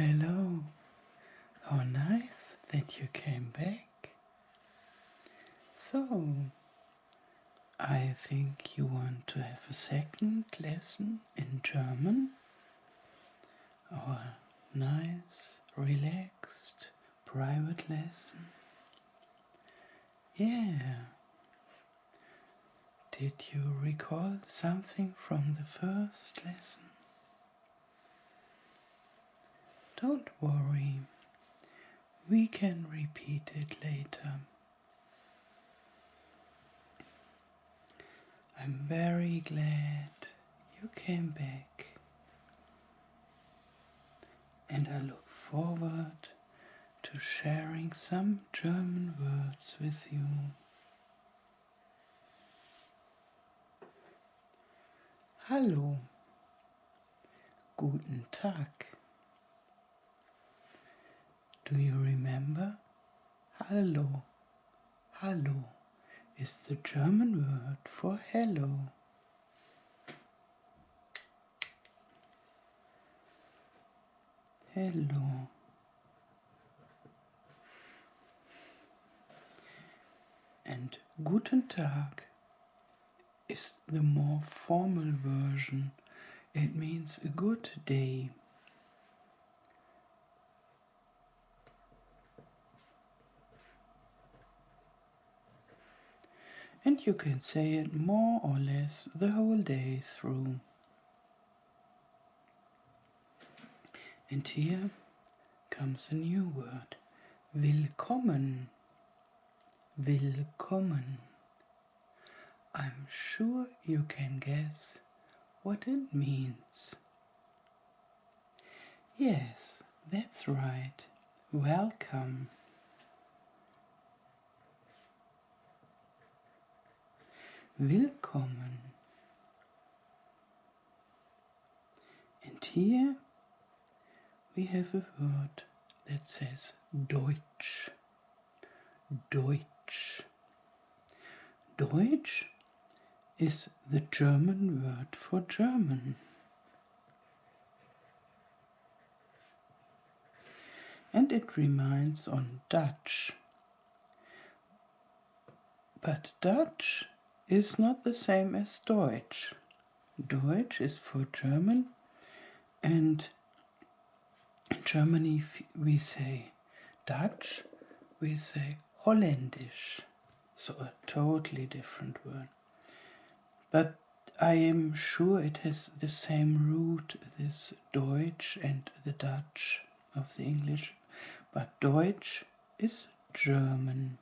Hello, how nice that you came back. So, I think you want to have a second lesson in German. Our nice, relaxed, private lesson. Yeah. Did you recall something from the first lesson? Don't worry, we can repeat it later. I'm very glad you came back, and I look forward to sharing some German words with you. Hallo, guten Tag. Do you remember? Hallo. Hallo is the German word for hello. Hello. And guten Tag is the more formal version. It means a good day. And you can say it more or less the whole day through. And here comes a new word. Willkommen. Willkommen. I'm sure you can guess what it means. Yes, that's right. Welcome. Willkommen. And here we have a word that says Deutsch. Deutsch. Deutsch is the German word for German. And it reminds on Dutch. But Dutch is not the same as Deutsch. Deutsch is for German, and in Germany we say Dutch, we say Holländisch. So a totally different word. But I am sure it has the same root, this Deutsch and the Dutch of the English. But Deutsch is German.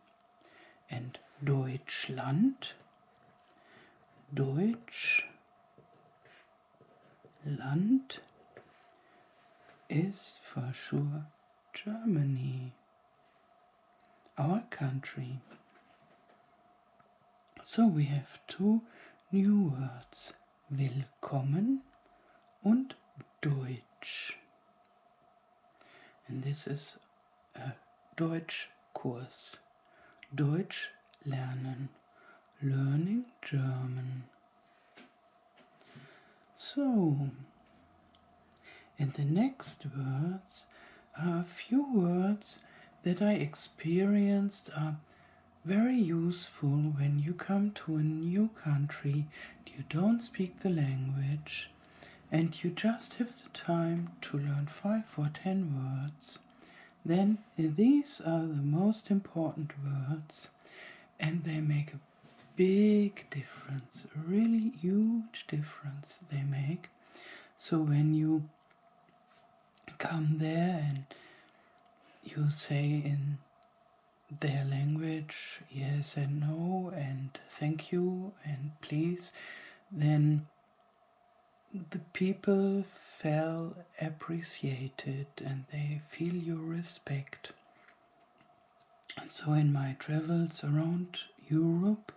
And Deutschland, Deutschland is for sure Germany, our country. So we have two new words, Willkommen und Deutsch. And this is a Deutsch-Kurs. Deutsch lernen, learning German. So, and the next words are a few words that I experienced are very useful when you come to a new country, you don't speak the language, and you just have the time to learn 5 or 10 words. Then these are the most important words, and they make a big difference, a really huge difference they make. So when you come there and you say in their language yes and no and thank you and please, then the people feel appreciated and they feel your respect. And so in my travels around Europe,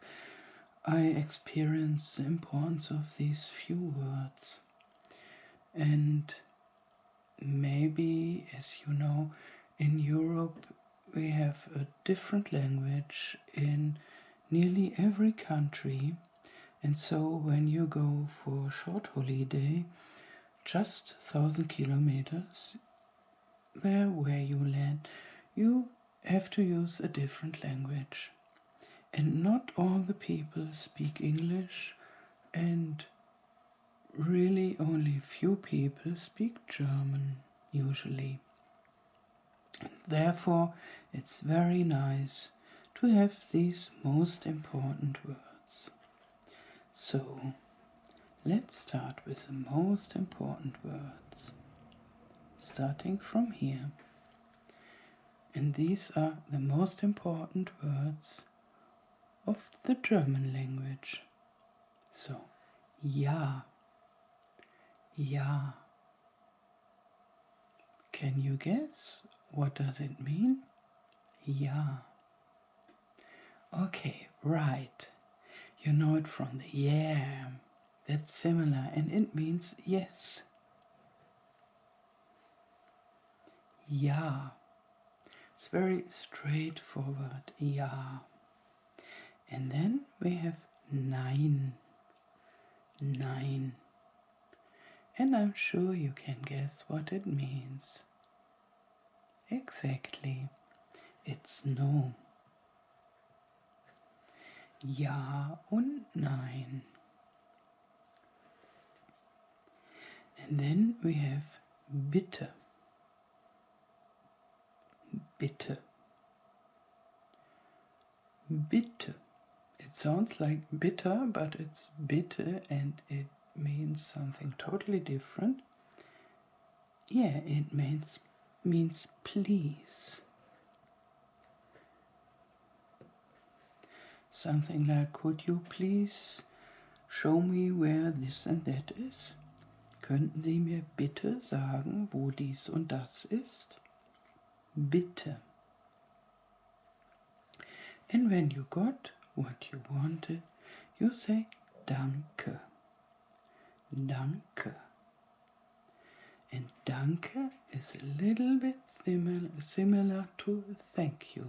I experienced the importance of these few words. And maybe, as you know, in Europe we have a different language in nearly every country. And so when you go for a short holiday, just 1,000 kilometers, where you land, you have to use a different language. And not all the people speak English, and really only few people speak German, usually. Therefore, it's very nice to have these most important words. So, let's start with the most important words, starting from here. And these are the most important words of the German language. So, ja, ja. Can you guess? What does it mean? Ja. Okay, right. You know it from the yeah. That's similar and it means yes. Ja. It's very straightforward. Ja. And then we have nein. Nein. And I'm sure you can guess what it means. Exactly. It's no. Ja und nein. And then we have bitte. Bitte. Bitte. It sounds like bitter, but it's bitte and it means something totally different. Yeah, it means please. Something like, could you please show me where this and that is? Könnten Sie mir bitte sagen, wo dies und das ist? Bitte. And when you got what you wanted, you say danke. Danke. And danke is a little bit similar to thank you.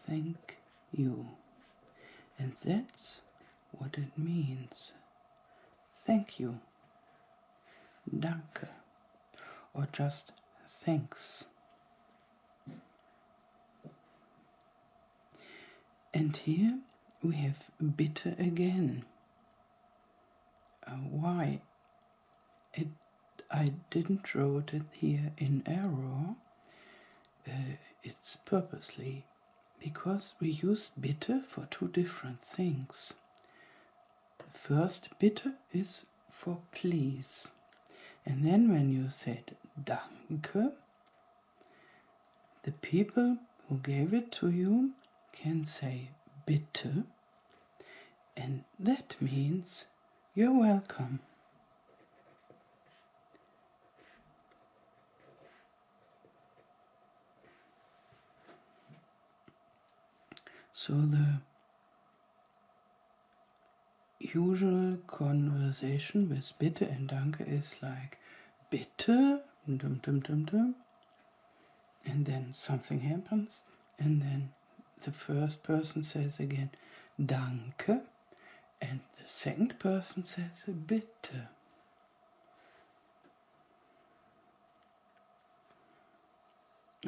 Thank you. And that's what it means. Thank you. Danke. Or just thanks. And here we have bitte again. Why? I didn't wrote it here in error. It's purposely because we use bitte for two different things. First, bitte is for please. And then when you said danke, the people who gave it to you can say bitte, and that means you're welcome. So the usual conversation with bitte and danke is like bitte, dum dum dum dum, and then something happens, and then the first person says again danke, and the second person says bitte.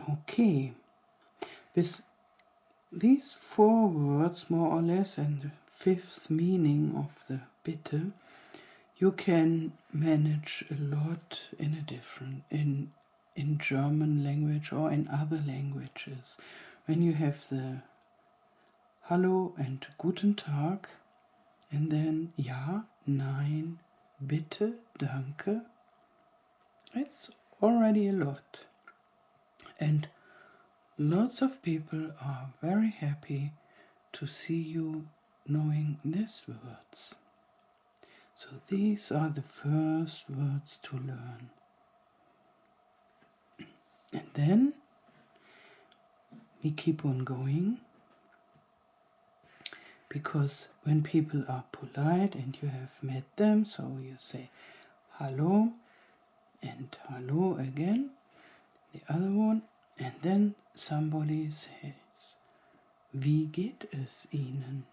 Okay, with these four words more or less and the fifth meaning of the bitte, you can manage a lot in German language or in other languages. When you have the Hallo and Guten Tag, and then ja, nein, bitte, danke, it's already a lot. And lots of people are very happy to see you knowing these words. So these are the first words to learn. And then we keep on going, because when people are polite and you have met them, so you say hallo and hallo again, the other one, and then somebody says, wie geht es Ihnen?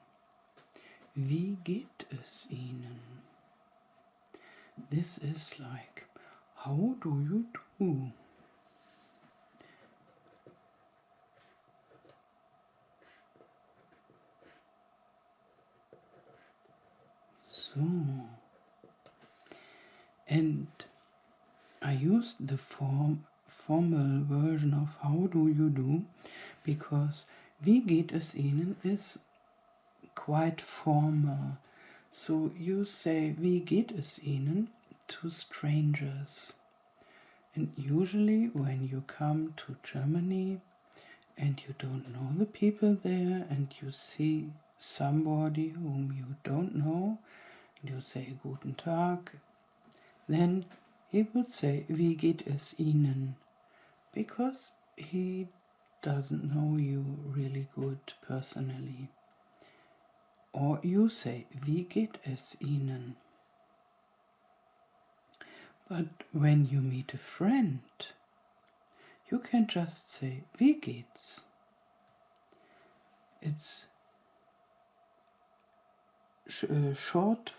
Wie geht es Ihnen? This is like, How do you do? So, and I used the formal version of how do you do because wie geht es Ihnen is quite formal. So you say wie geht es Ihnen to strangers. And usually when you come to Germany and you don't know the people there and you see somebody whom you don't know, and you say Guten Tag, then he would say wie geht es Ihnen, because he doesn't know you really good personally. Or you say wie geht es Ihnen. But when you meet a friend, you can just say wie geht's. It's short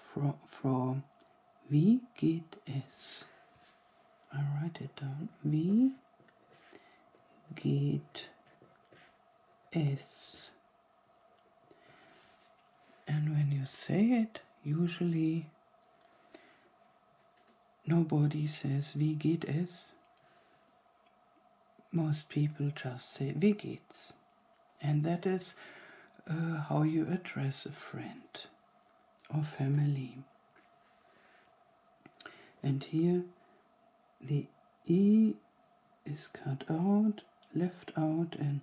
from wie geht es. I write it down. Wie geht es. And when you say it, usually nobody says wie geht es. Most people just say wie geht's. And that is how you address a friend or family. And here the E is cut out, left out and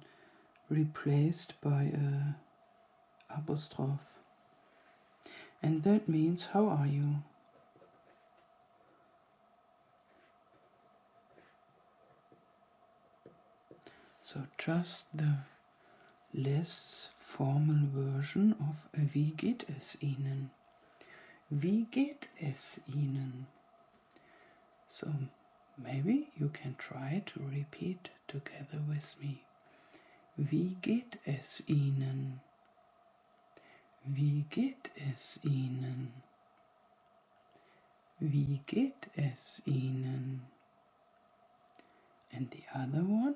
replaced by a apostrophe. And that means how are you? So just the less formal version of wie geht es Ihnen? Wie geht es Ihnen? So maybe you can try to repeat together with me. Wie geht es Ihnen? Wie geht es Ihnen? Wie geht es Ihnen? And the other one,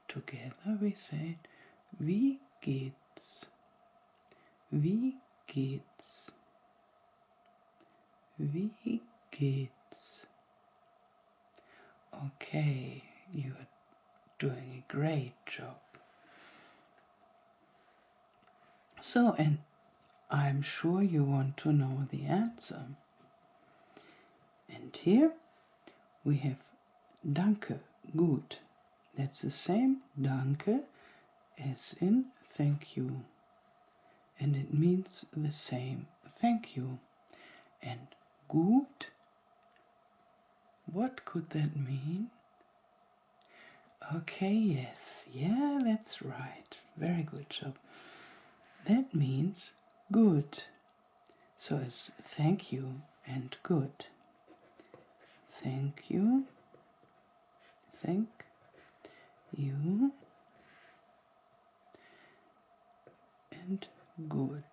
together we say, wie geht's? Wie geht's? Wie geht's? Okay, you're doing a great job. So, and I'm sure you want to know the answer. And here we have danke, gut. That's the same danke as in thank you. And it means the same, thank you. And gut, what could that mean? Okay, yes, yeah, that's right. Very good job. That means good. So it's thank you and good. Thank you. Thank you. And good.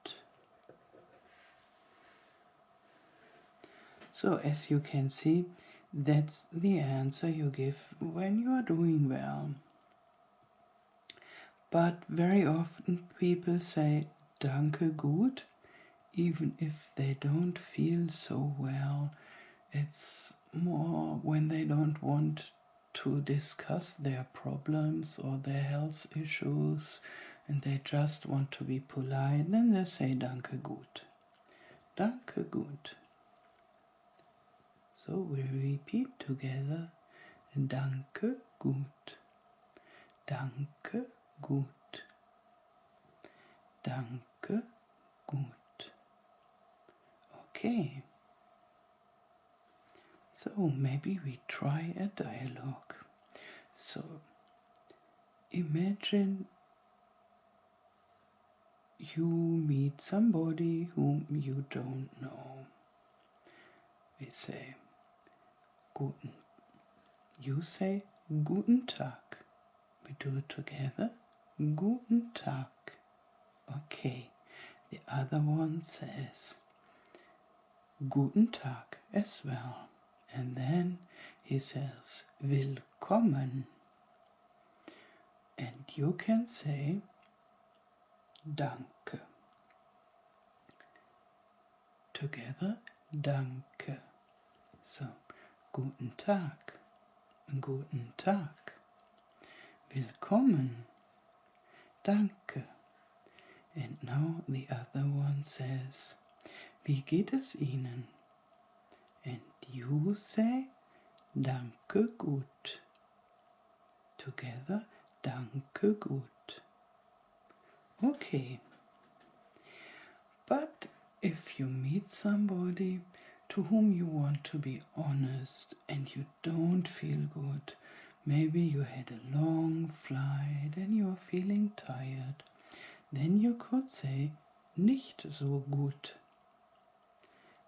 So as you can see, that's the answer you give when you are doing well. But very often people say danke gut, even if they don't feel so well. It's more when they don't want to discuss their problems or their health issues and they just want to be polite, then they say danke gut. Danke gut. So we repeat together, danke gut. Danke gut. Danke gut. Okay. So maybe we try a dialogue. So imagine you meet somebody whom you don't know. We say guten. You say guten Tag. We do it together. Guten Tag. Okay. The other one says guten Tag as well. And then he says willkommen. And you can say danke. Together, danke. So, guten Tag, guten Tag. Willkommen, danke. And now the other one says, wie geht es Ihnen? And you say, danke gut. Together, danke gut. Okay. But if you meet somebody to whom you want to be honest and you don't feel good, maybe you had a long flight and you're feeling tired, then you could say nicht so gut.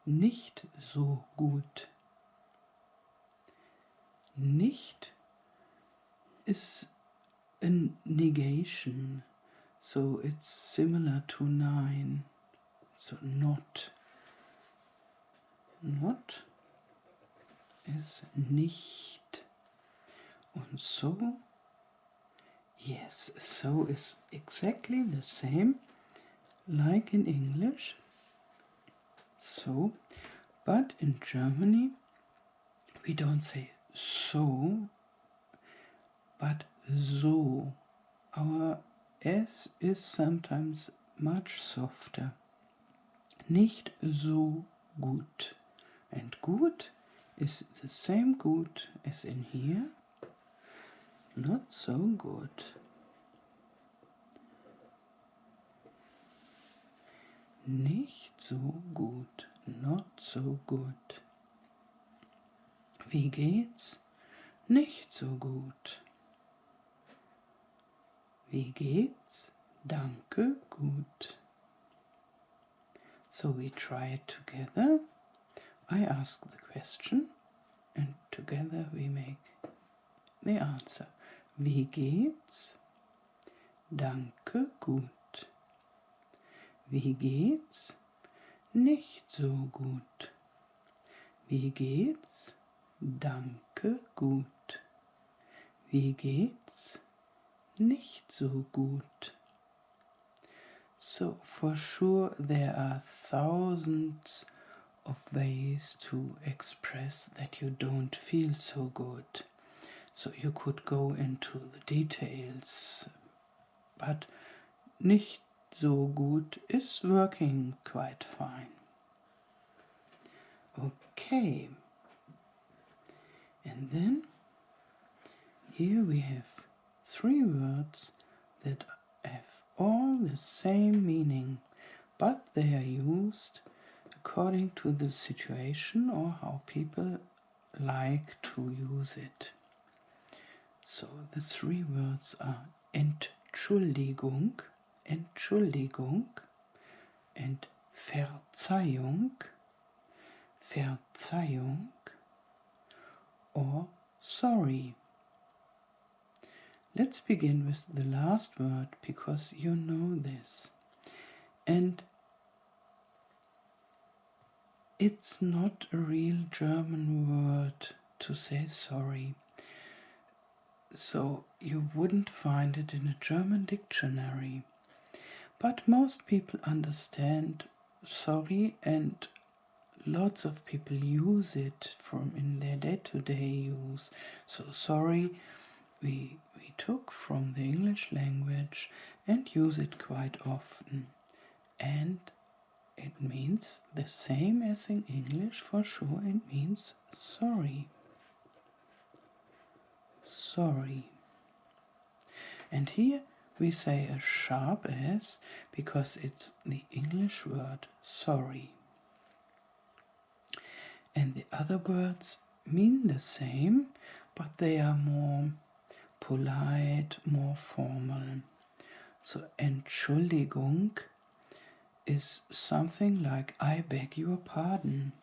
Nicht so gut. Nicht is a negation, so it's similar to nein. So not. Not is nicht. Und so, yes, so is exactly the same like in English. So, but in Germany we don't say so, but so. Our S is sometimes much softer. Nicht so gut. And gut is the same gut as in here. Not so good. Nicht so gut. Not so good. Wie geht's? Nicht so gut. Wie geht's? Danke gut. So we try it together. I ask the question and together we make the answer. Wie geht's? Danke gut. Wie geht's? Nicht so gut. Wie geht's? Danke gut. Wie geht's? Nicht so gut. So for sure there are thousands of ways to express that you don't feel so good. So you could go into the details, but nicht so gut is working quite fine. Okay. And then here we have 3 words that have all the same meaning, but they are used according to the situation or how people like to use it. So the 3 words are Entschuldigung, Entschuldigung, and Verzeihung, Verzeihung, or sorry. Let's begin with the last word because you know this. And it's not a real German word to say sorry. So you wouldn't find it in a German dictionary. But most people understand sorry, and lots of people use it in their day-to-day use. So sorry we took from the English language and use it quite often. And it means the same as in English for sure. It means sorry. Sorry. And here we say a sharp S because it's the English word sorry. And the other words mean the same, but they are more polite, more formal. So Entschuldigung is something like I beg your pardon.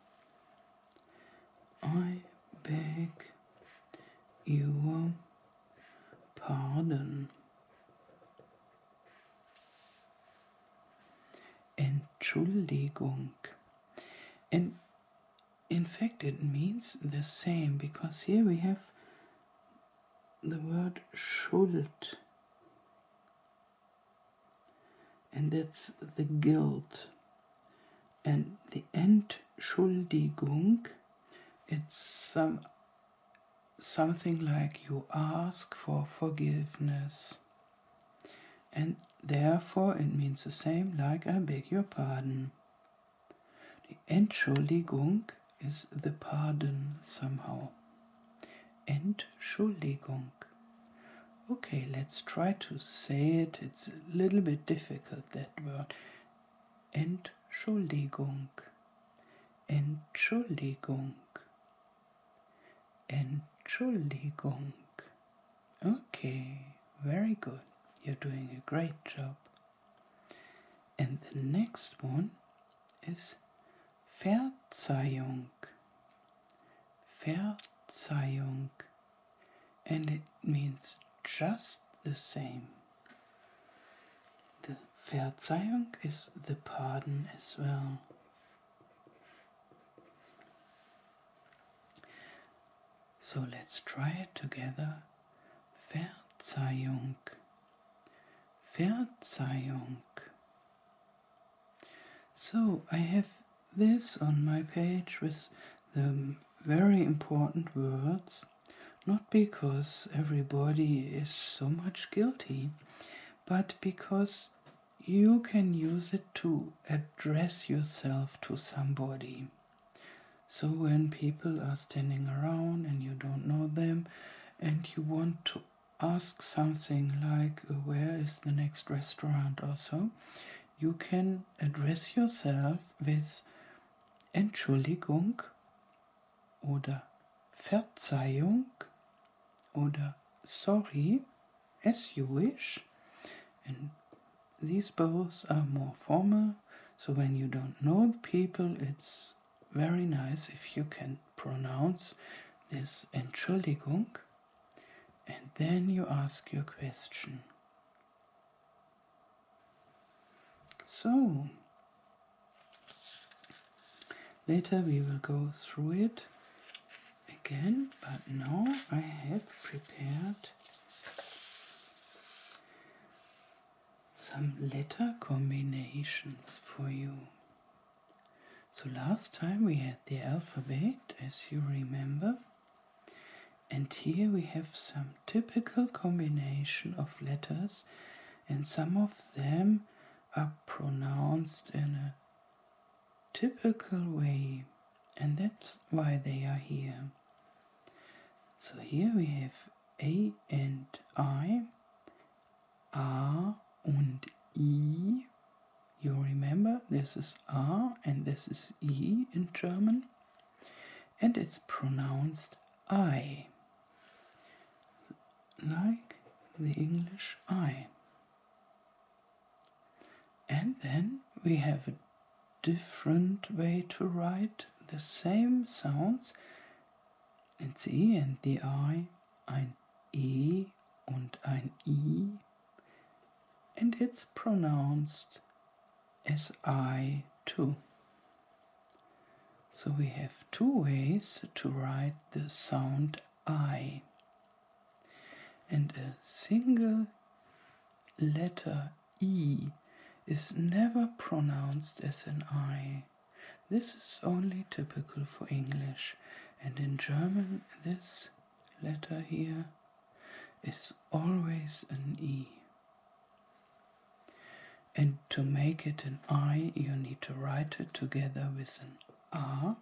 I beg your pardon. Entschuldigung. And in fact it means the same, because here we have the word Schuld, and that's the guilt. And the Entschuldigung, it's something like you ask for forgiveness. And therefore it means the same, like I beg your pardon. The Entschuldigung is the pardon somehow. Entschuldigung. Okay, let's try to say it. It's a little bit difficult, that word. Entschuldigung. Entschuldigung. Entschuldigung. Okay, very good. You're doing a great job. And the next one is Verzeihung. Verzeihung. And it means just the same. The Verzeihung is the pardon as well. So let's try it together. Verzeihung. Verzeihung. So I have this on my page with the very important words, not because everybody is so much guilty, but because you can use it to address yourself to somebody. So when people are standing around and you don't know them and you want to ask something like where is the next restaurant or so, you can address yourself with Entschuldigung oder Verzeihung oder sorry, as you wish. And these both are more formal, so when you don't know the people, it's very nice if you can pronounce this Entschuldigung and then you ask your question. So, later we will go through it again, but now I have prepared some letter combinations for you. So last time we had the alphabet, as you remember, and here we have some typical combination of letters, and some of them are pronounced in a typical way, and that's why they are here. So here we have A and I, A und I. You remember, this is A and this is I in German, and it's pronounced I, like the English I. And then we have a different way to write the same sounds. It's I and the I, ein E und ein I, and it's pronounced as I too. So we have two ways to write the sound I. And a single letter E is never pronounced as an I. This is only typical for English, and in German this letter here is always an E. And to make it an I, you need to write it together with an A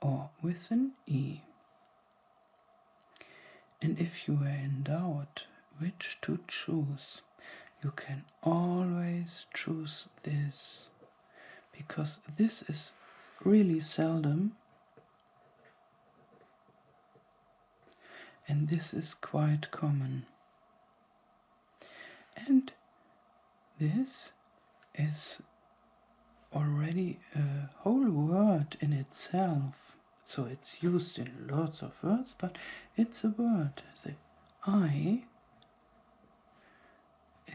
or with an E. And if you are in doubt which to choose, you can always choose this, because this is really seldom and this is quite common. And this is already a whole word in itself. So it's used in lots of words, but it's a word. The I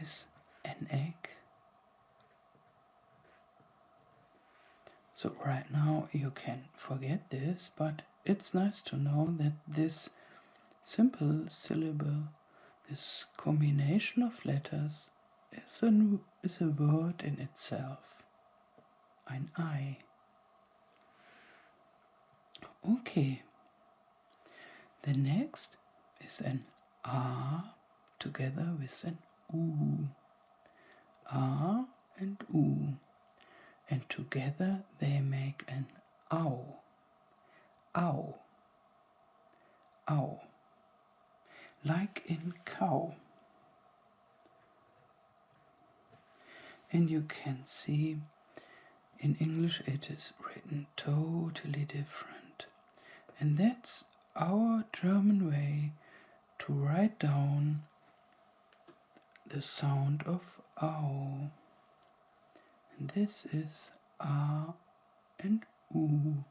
is an egg. So right now you can forget this, but it's nice to know that this simple syllable, this combination of letters, is a word in itself. Ein Ei. Okay. The next is an A together with an U. A and U. And together they make an Au. Au. Au. Like in cow. And you can see in English it is written totally different. And that's our German way to write down the sound of Au. And this is A and U.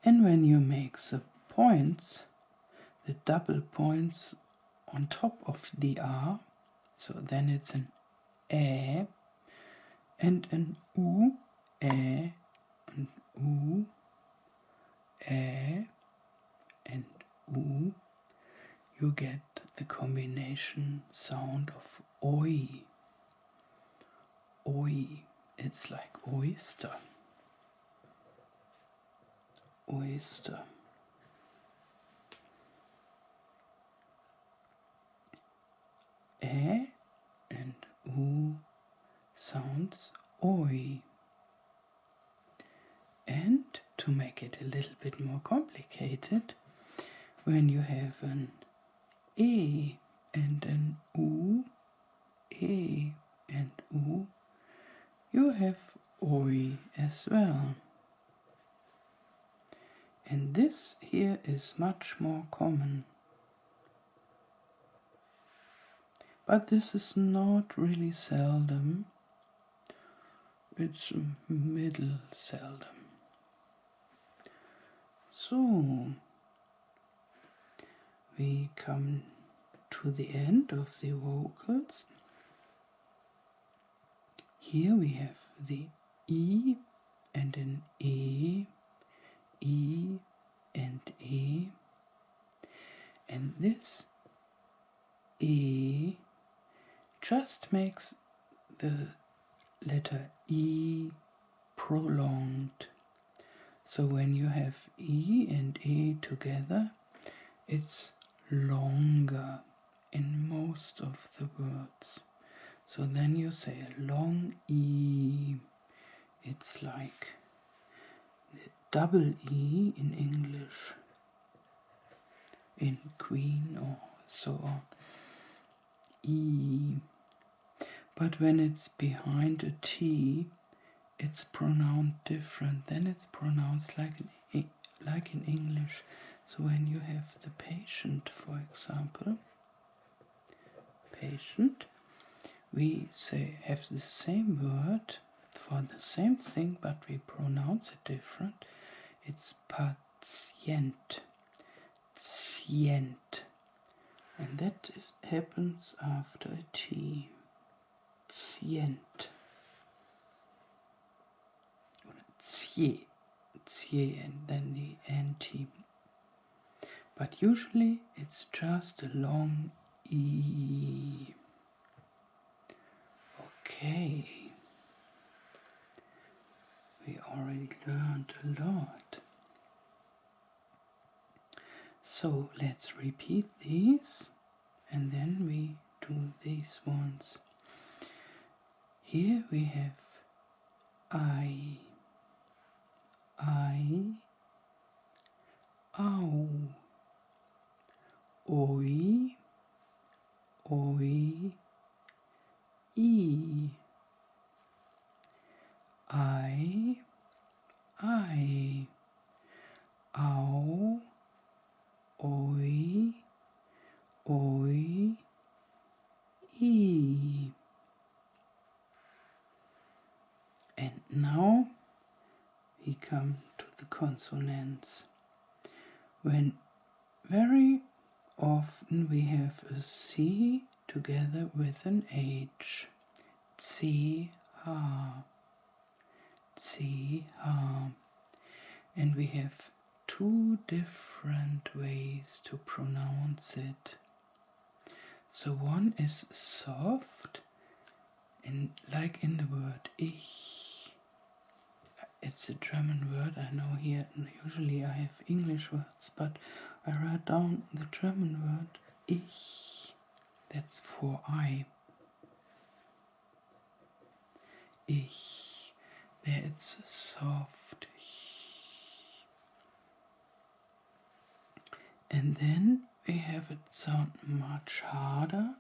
And when you make the points, the double points on top of the A, so then it's an Ä and an U, Ä and U, Ä and U, you get the combination sound of Oi. Oi, it's like oyster. Oyster. Ä and U sounds oi. And to make it a little bit more complicated, when you have an E and an U, E and U, you have oi as well. And this here is much more common. But this is not really seldom. It's middle seldom. So, we come to the end of the vocals. Here we have the E and an E and E. And this E just makes the letter E prolonged. So when you have E and E together, it's longer in most of the words. So then you say a long E. It's like the double E in English, in Queen or so on. E. But when it's behind a T, it's pronounced different. Then it's pronounced like in English. So when you have the patient, for example, patient, we have the same word for the same thing, but we pronounce it different. It's patient, cient, and that happens after a T. Cient. Cie, and then the NT. But usually it's just a long E. Okay. We already learned a lot. So let's repeat these and then we do these ones. Here we have I, au, oi, I, au, oi, I. And now we come to the consonants. When very often we have a C together with an H. C, H. CH. And we have two different ways to pronounce it. So one is soft, like in the word ich. It's a German word, I know here. Usually I have English words, but I write down the German word ich. That's for I. Ich. There it's soft. And then we have it sound much harder,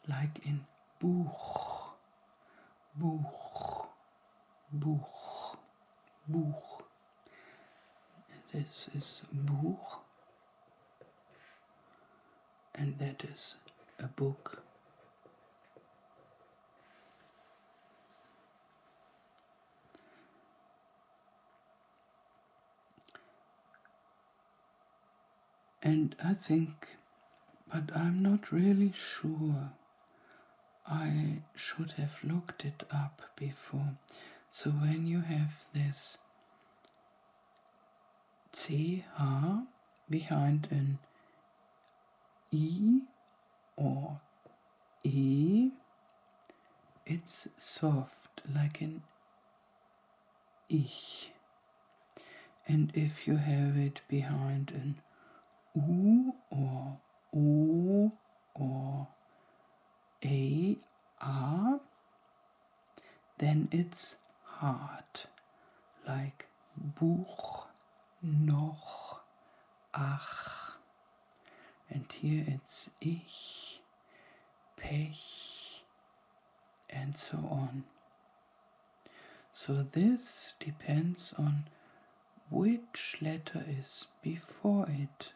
like in Buch. Buch. Buch. Buch. This is Buch. And that is a book. And I think, but I'm not really sure, I should have looked it up before. So when you have this CH behind an I or E, it's soft, like an Ich. And if you have it behind an U or O or A, then it's hard, like Buch, noch, ach. And here it's ich, Pech, and so on. So this depends on which letter is before it.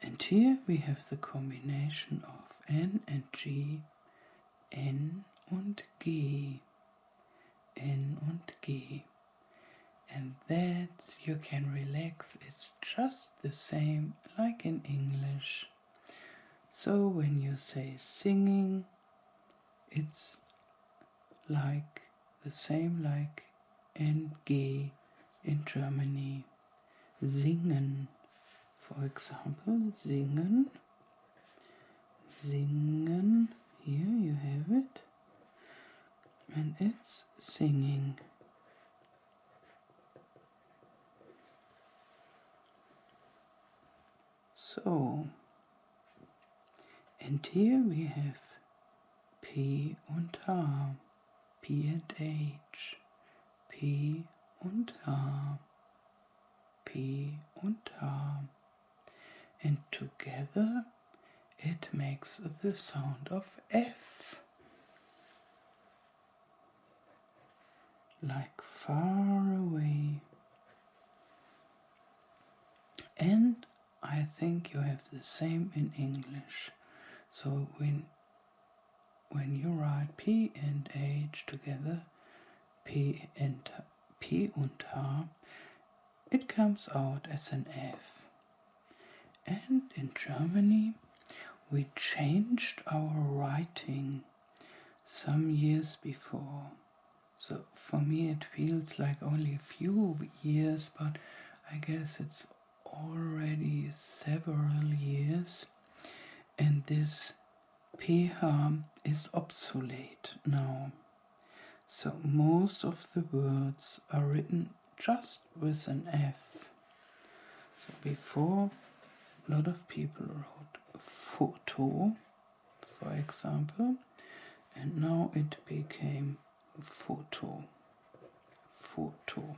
And here we have the combination of N and G, N und G, N und G. And that you can relax, it's just the same like in English. So when you say singing, it's like the same like NG in Germany. Singen, for example, singen, singen, here you have it, and it's singing. So, and here we have P und H, P and H, P und H, P und H, and together it makes the sound of F, like far away. And I think you have the same in English. So when you write P and H together, P und H, it comes out as an F. And in Germany, we changed our writing some years before. So for me it feels like only a few years, but I guess it's already several years. And this PH is obsolete now. So most of the words are written just with an F. So before, a lot of people wrote photo, for example, and now it became photo. Photo.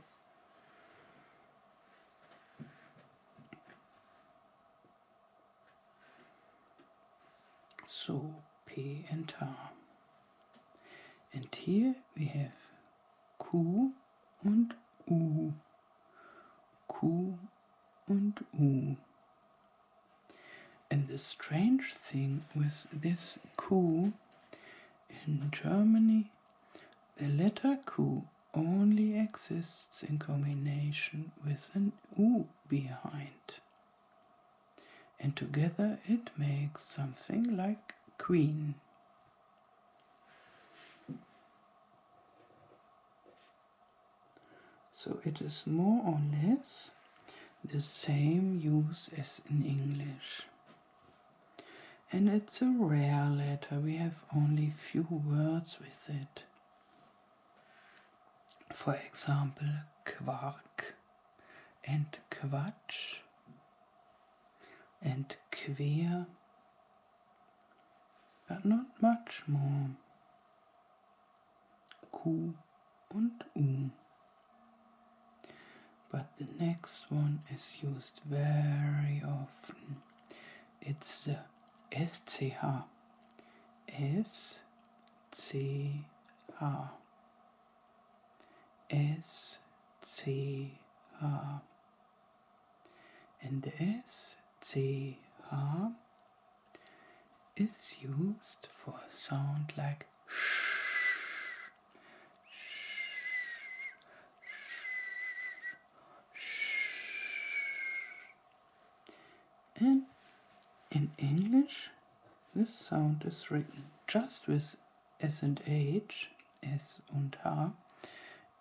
So P and H. And here we have Q und U. Q und U. And the strange thing with this Q, in Germany, the letter Q only exists in combination with an U behind. And together it makes something like queen. So it is more or less the same use as in English. And it's a rare letter, we have only few words with it. For example, Quark and Quatsch and Quer, but not much more. Q und U. But the next one is used very often. It's the SCH. SCH. SCH. And the SCH is used for a sound like sh. And in English, this sound is written just with S and H, S und H,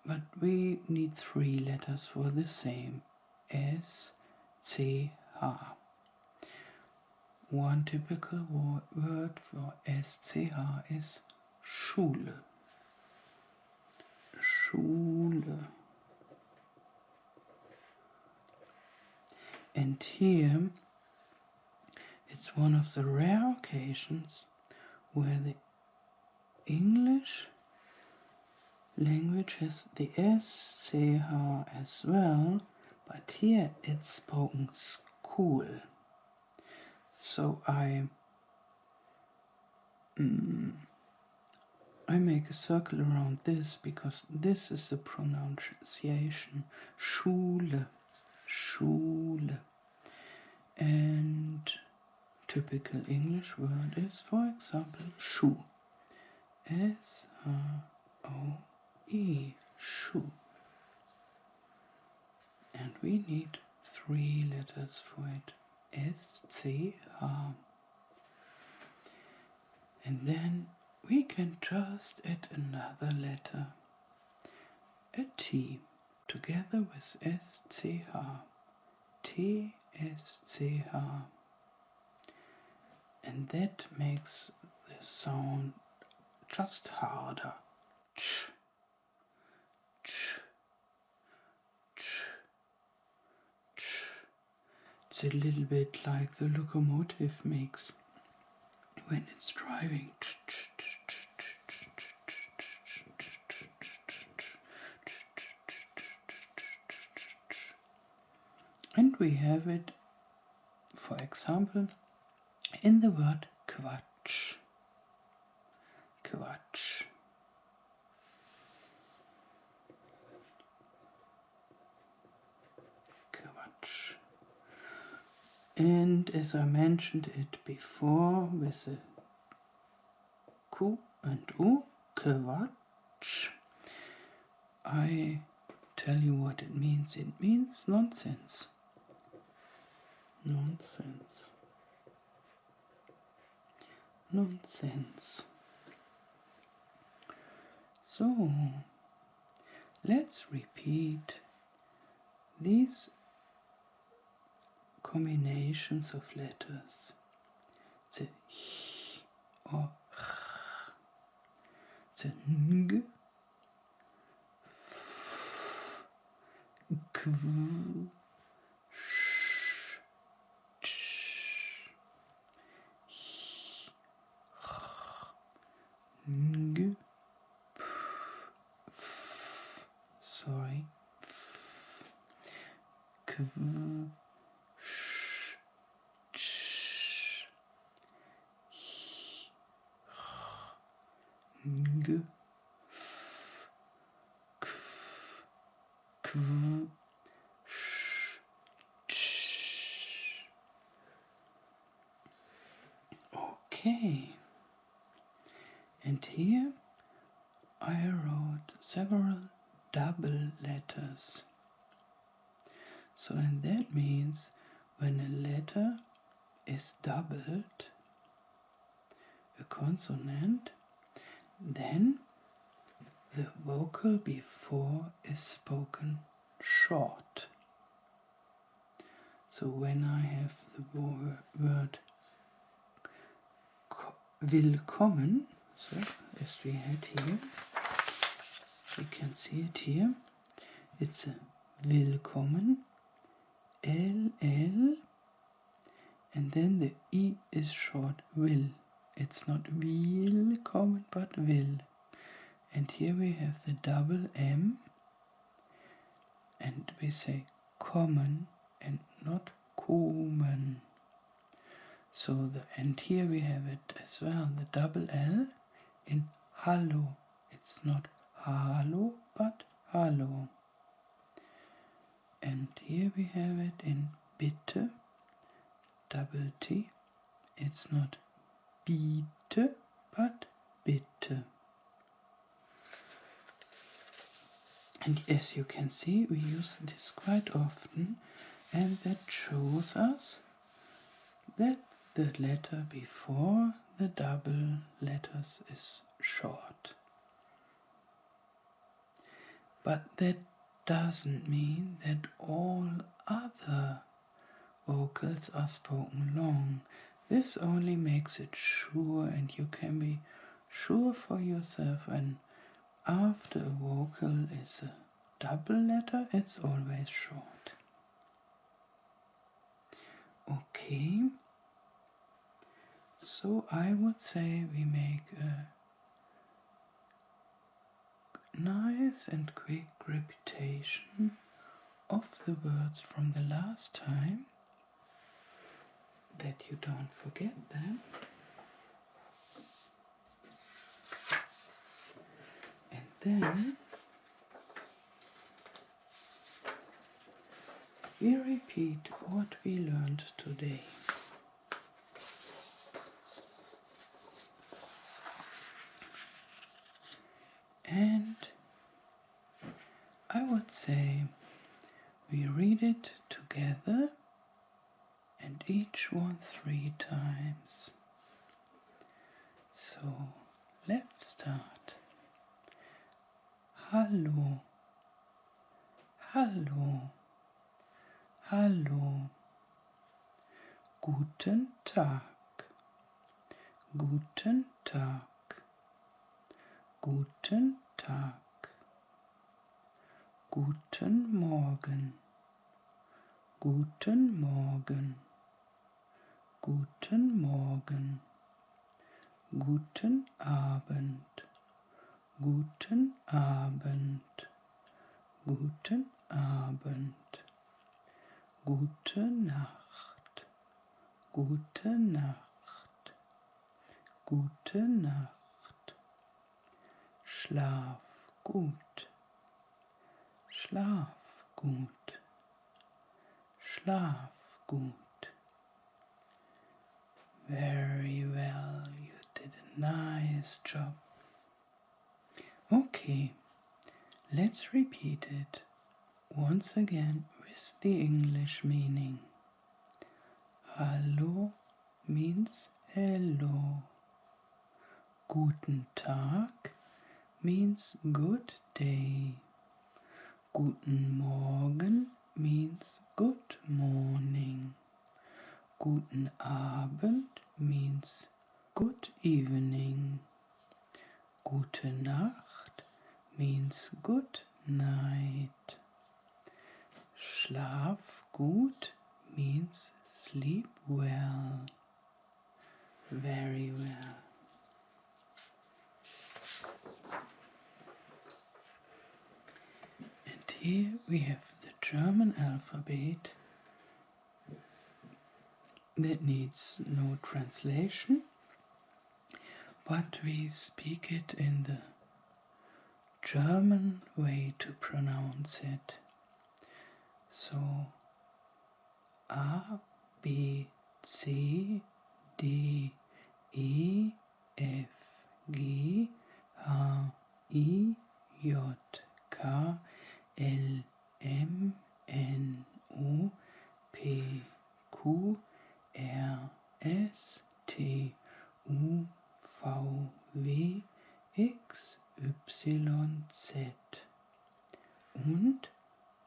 but we need 3 letters for the same, S, C, H. One typical word for SCH is Schule. Schule. And here it's one of the rare occasions where the English language has the SCH as well, but here it's spoken school. So I make a circle around this because this is the pronunciation Schule, Schule. And typical English word is, for example, shoe. S-H-O-E, shoe. And we need 3 letters for it. SCH. And then we can just add another letter, a T, together with SCH. T-S-C-H. And that makes the sound just harder. Ch, ch, ch, ch. It's a little bit like the locomotive makes when it's driving. And we have it, for example, in the word Quatsch. Quatsch. Quatsch. And as I mentioned it before with the Q and U, Quatsch, I tell you what it means. It means nonsense. Nonsense. Nonsense. So, let's repeat these combinations of letters. The h or ch, the ng, f, kv, ng, sorry, f, kv, sh, ch, ng, f, kv, kv, sh, ch. Okay. And here I wrote several double letters. So, and that means when a letter is doubled, a consonant, then the vocal before is spoken short. So when I have the word willkommen, so as we had here, you can see it here, it's a willkommen, LL, and then the E is short, will. It's not willkommen, but will. And here we have the double M, and we say kommen and not kommen. So and here we have it as well, the double L in hallo. It's not hallo, but hallo. And here we have it in bitte, double T. It's not bitte, but bitte. And as you can see, we use this quite often, and that shows us that the letter before the double letters is short. But that doesn't mean that all other vocals are spoken long. This only makes it sure, and you can be sure for yourself, and after a vocal is a double letter, it's always short. Okay, so I would say we make a nice and quick repetition of the words from the last time, that you don't forget them. And then we repeat what we learned today. And I would say we read it together, and each one 3 times. So let's start. Hallo, hallo, hallo. Guten Tag, guten Tag, guten Tag. Guten Morgen, guten Morgen, guten Morgen, guten Abend, guten Abend, guten Abend, gute Nacht, gute Nacht, gute Nacht, schlaf gut, schlaf gut, schlaf gut. Very well, you did a nice job. Okay, let's repeat it once again with the English meaning. Hallo means hello. Guten Tag means good day. Guten Morgen means good morning. Guten Abend means good evening. Gute Nacht means good night. Schlaf gut means sleep well. Very well. And here we have the German alphabet that needs no translation, but we speak it in the German way to pronounce it. So A, B, C, D, E, F, G, H, I, J, K, L, M, N, O, P, Q, R, S, T, U, V, W, X, Y, Z und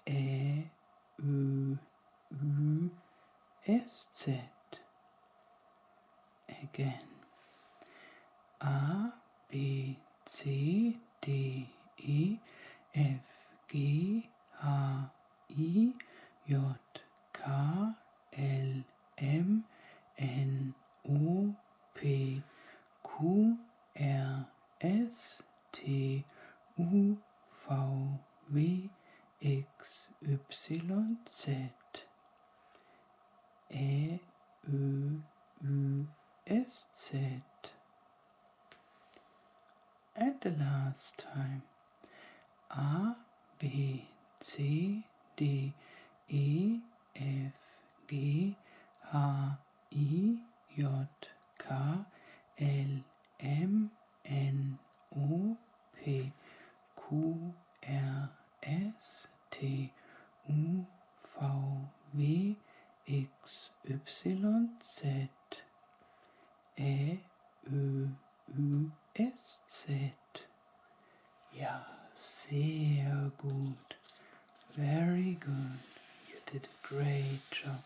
Ä, Ö, Ü, S, Z. Again. A, B, C, D, E, F, G, H, I, J, K, L, M, N, O, P, Q, R, S, T, U, V, W, X, Y, Z. Ä, Ö, Ü, S, Z. And the last time. A, B, C, D, E, F, G, H, I, J, K, L, M, N, O, P, Q, R, S, T, U, V, W, X, Y, Z. Ä, Ö, Ü, S, Z. Ja, sehr gut. Very good. You did a great job.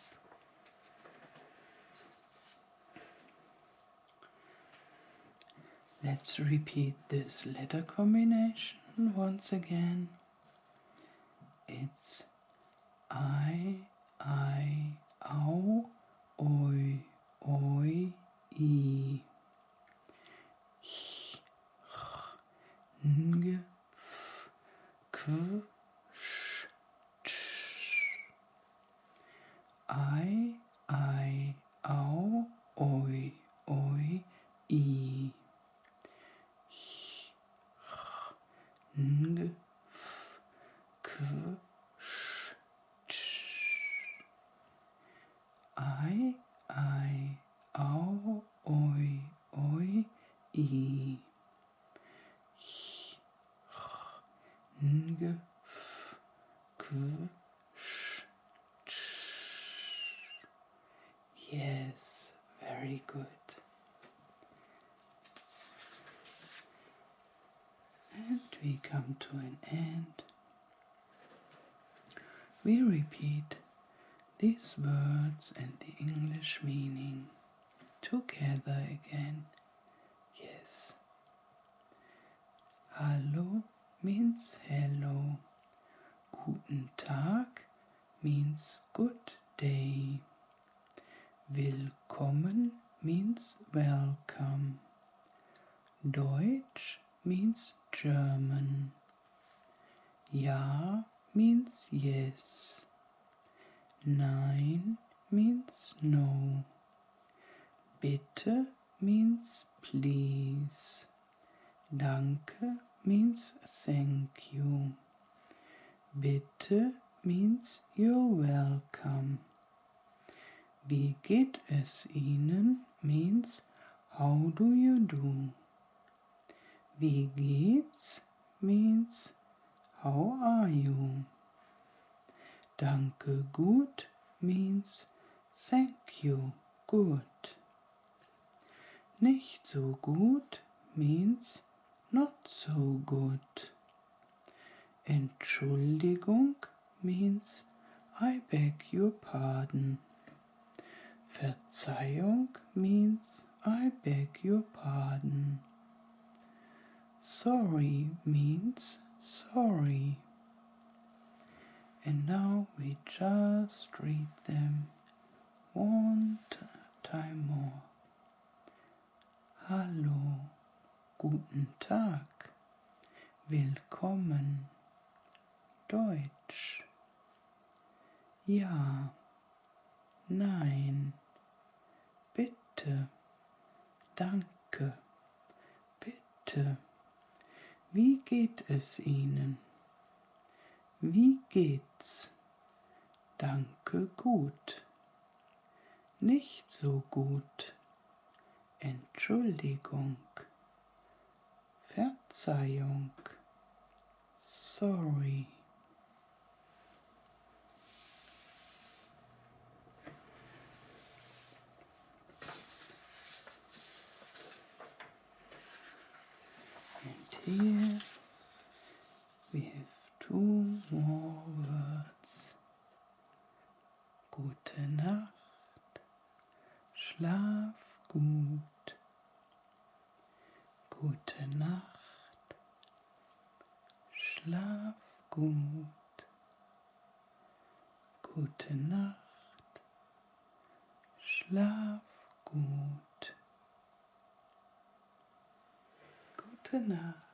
Let's repeat this letter combination once again. It's I, au, oi, I. Ng, f, k, sh, ch. I, au, oi, I. Ng, f, k, sh, ch. I, au, oi, I. Ng, f, k, sh, ch. Yes, very good. And we come to an end. We repeat these words and the English meaning together again. Yes. Hallo means hello. Guten Tag means good day. Willkommen means welcome. Deutsch means German. Ja means yes. Nein means no. Bitte means please. Danke means thank you. Bitte means you're welcome. Wie geht es Ihnen means how do you do. Wie geht's means how are you. Danke gut means thank you good. Nicht so gut means not so good. Entschuldigung means I beg your pardon. Verzeihung means I beg your pardon. Sorry means sorry. And now we just read them one time more. Hallo, guten Tag, willkommen, Deutsch. Ja, nein, bitte, danke, bitte. Wie geht es Ihnen? Wie geht's? Danke gut. Nicht so gut. Entschuldigung. Verzeihung. Sorry. And here we have two more words. Gute Nacht. Schlaf gut. Gute Nacht. Schlaf gut. Gute Nacht. Schlaf gut. Gute Nacht.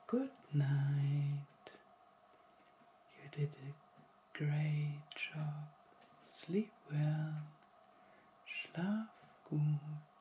Good night. You did a great job. Sleep well. Schlaf gut.